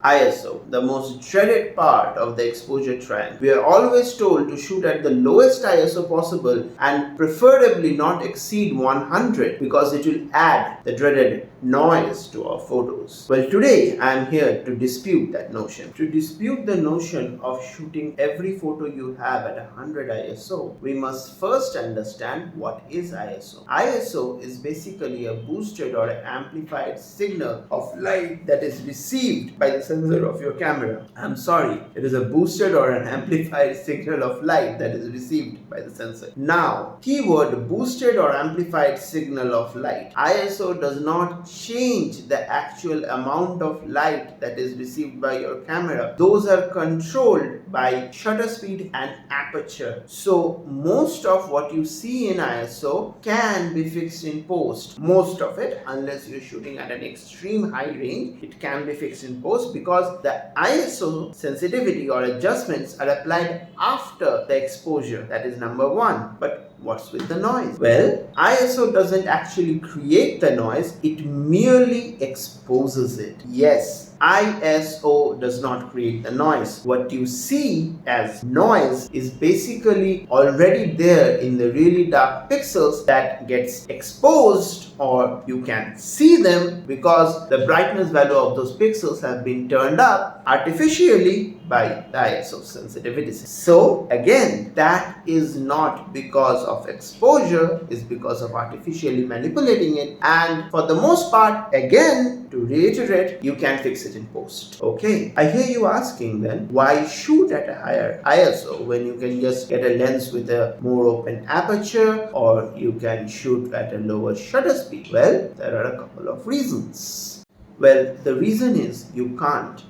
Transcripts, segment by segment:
ISO, the most dreaded part of the exposure triangle. We are always told to shoot at the lowest ISO possible and preferably not exceed 100 because it will add the dreaded noise to our photos. Well, today I am here to dispute that notion. To dispute the notion of shooting every photo you have at 100 ISO, we must first understand what is ISO. ISO is basically a boosted or amplified signal of light that is received by the sensor of your camera. I'm sorry, it is a boosted or an amplified signal of light that is received by the sensor. Now, keyword boosted or amplified signal of light. ISO does not change the actual amount of light that is received by your camera. Those are controlled by shutter speed and aperture. So most of what you see in ISO can be fixed in post. Most of it, unless you're shooting at an extreme high range, it can be fixed in post because the ISO sensitivity or adjustments are applied after the exposure. That is number one. But what's with the noise? Well, ISO doesn't actually create the noise, it merely exposes it. Yes, ISO does not create the noise. What you see as noise is basically already there in the really dark pixels that gets exposed, or you can see them because the brightness value of those pixels have been turned up artificially by the ISO sensitivity. So again, that is not because of exposure, it's because of artificially manipulating it, and for the most part, again, to reiterate, you can fix it in post. Okay, I hear you asking then, why shoot at a higher ISO when you can just get a lens with a more open aperture, or you can shoot at a lower shutter speed? Well, there are a couple of reasons. Well, the reason is you can't.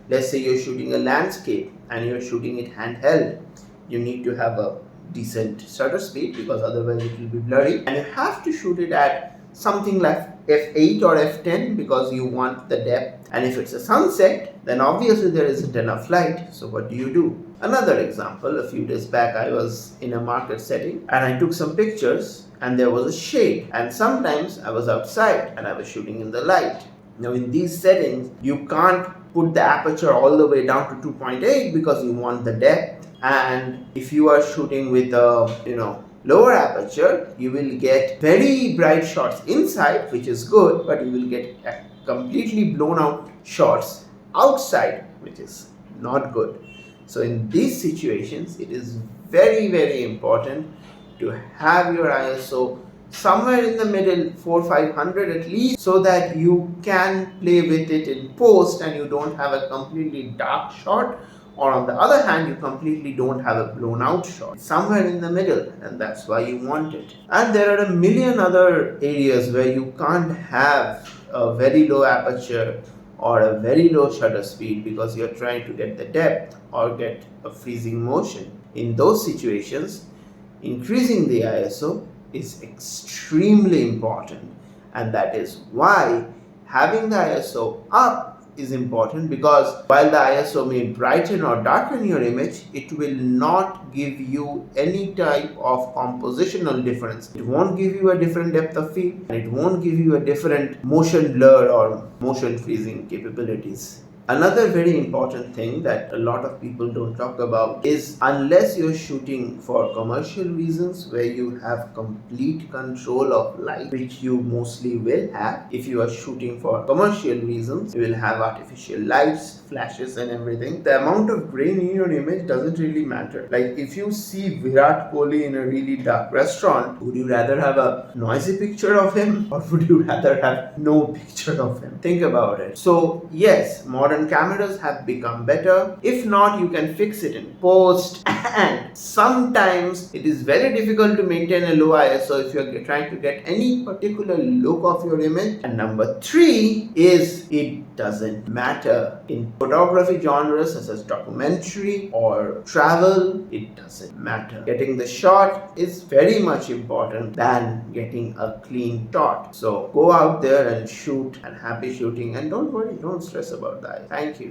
Let's say you're shooting a landscape and you're shooting it handheld. You need to have a decent shutter speed because otherwise it will be blurry, and you have to shoot it at something like f8 or f10 because you want the depth. And if it's a sunset, then obviously there isn't enough light. So what do? Another example, a few days back I was in a market setting and I took some pictures and there was a shade, and sometimes I was outside and I was shooting in the light. Now in these settings, you can't put the aperture all the way down to 2.8 because you want the depth, and if you are shooting with a lower aperture, you will get very bright shots inside, which is good, but you will get completely blown out shots outside, which is not good. So in these situations, it is very, very important to have your ISO somewhere in the middle, 400-500 at least, so that you can play with it in post and you don't have a completely dark shot, or on the other hand, you completely don't have a blown out shot. Somewhere in the middle, and that's why you want it. And there are a million other areas where you can't have a very low aperture or a very low shutter speed because you're trying to get the depth or get a freezing motion. In those situations, increasing the ISO is extremely important, and that is why having the ISO up is important, because while the ISO may brighten or darken your image, it will not give you any type of compositional difference. It won't give you a different depth of field, and it won't give you a different motion blur or motion freezing capabilities. Another very important thing that a lot of people don't talk about is, unless you're shooting for commercial reasons where you have complete control of light, which you mostly will have. If you are shooting for commercial reasons, you will have artificial lights, flashes and everything. The amount of grain in your image doesn't really matter. Like if you see Virat Kohli in a really dark restaurant, would you rather have a noisy picture of him, or would you rather have no picture of him? Think about it. So yes, modern cameras have become better. If not, you can fix it in post, and sometimes it is very difficult to maintain a low ISO if you're trying to get any particular look of your image. And number three is, it doesn't matter. In photography genres such as documentary or travel, it doesn't matter. Getting the shot is very much important than getting a clean shot. So go out there and shoot, and happy shooting, and don't worry, don't stress about that. Thank you.